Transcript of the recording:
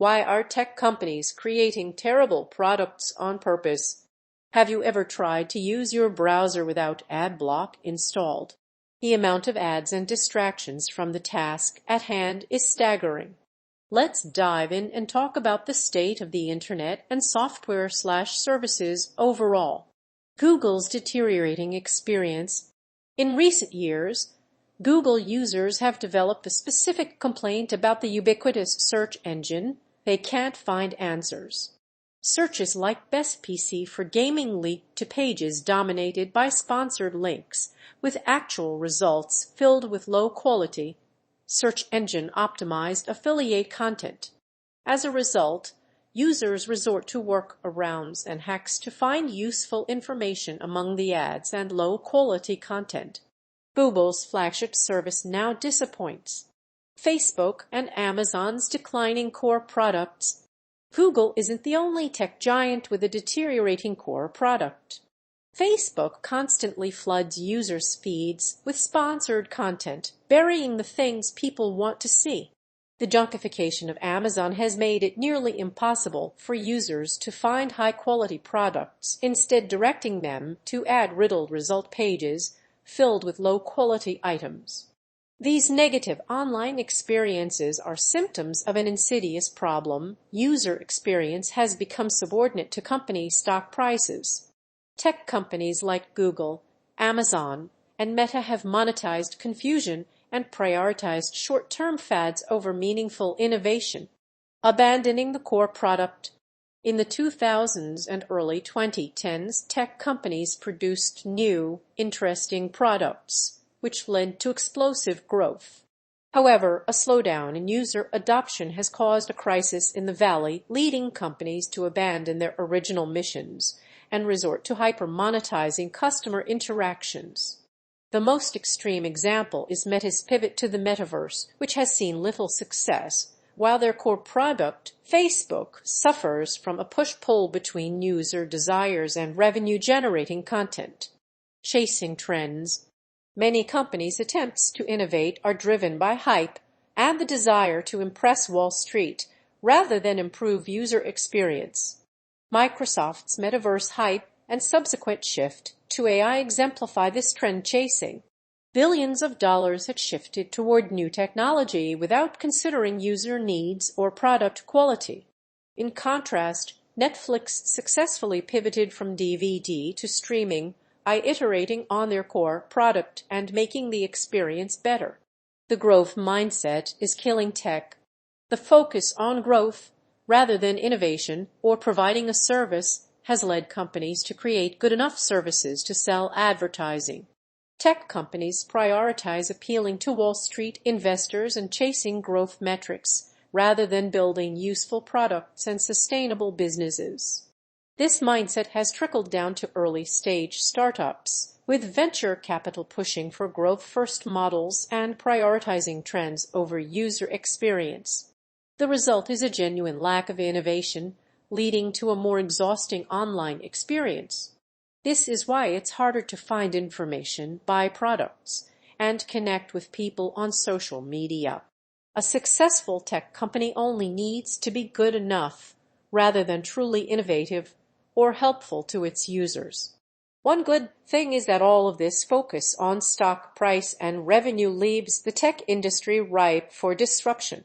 Why are tech companies creating terrible products on purpose? Have you ever tried to use your browser without AdBlock installed? The amount of ads and distractions from the task at hand is staggering. Let's dive in and talk about the state of the internet and software/services overall. Google's deteriorating experience. In recent years, Google users have developed a specific complaint about the ubiquitous search engine. They can't find answers. Searches like Best PC for gaming leaked to pages dominated by sponsored links, with actual results filled with low-quality, search engine optimized affiliate content. As a result, users resort to workarounds and hacks to find useful information among the ads and low-quality content. Google's flagship service now disappoints. Facebook and Amazon's declining core products. Google isn't the only tech giant with a deteriorating core product. Facebook constantly floods users' feeds with sponsored content, burying the things people want to see. The junkification of Amazon has made it nearly impossible for users to find high-quality products, instead directing them to ad-riddled result pages filled with low-quality items. These negative online experiences are symptoms of an insidious problem. User experience has become subordinate to company stock prices. Tech companies like Google, Amazon, and Meta have monetized confusion and prioritized short-term fads over meaningful innovation, abandoning the core product. In the 2000s and early 2010s, tech companies produced new, interesting products, which led to explosive growth. However, a slowdown in user adoption has caused a crisis in the valley, leading companies to abandon their original missions and resort to hyper-monetizing customer interactions. The most extreme example is Meta's pivot to the metaverse, which has seen little success, while their core product, Facebook, suffers from a push-pull between user desires and revenue-generating content. Chasing trends. Many companies' attempts to innovate are driven by hype and the desire to impress Wall Street rather than improve user experience. Microsoft's metaverse hype and subsequent shift to AI exemplify this trend chasing. Billions of dollars had shifted toward new technology without considering user needs or product quality. In contrast, Netflix successfully pivoted from DVD to streaming by iterating on their core product and making the experience better. The growth mindset is killing tech. The focus on growth rather than innovation or providing a service has led companies to create good enough services to sell advertising. Tech companies prioritize appealing to Wall Street investors and chasing growth metrics rather than building useful products and sustainable businesses. This mindset has trickled down to early-stage startups, with venture capital pushing for growth-first models and prioritizing trends over user experience. The result is a genuine lack of innovation, leading to a more exhausting online experience. This is why it's harder to find information, buy products, and connect with people on social media. A successful tech company only needs to be good enough, rather than truly innovative or helpful to its users. One good thing is that all of this focus on stock price and revenue leaves the tech industry ripe for disruption.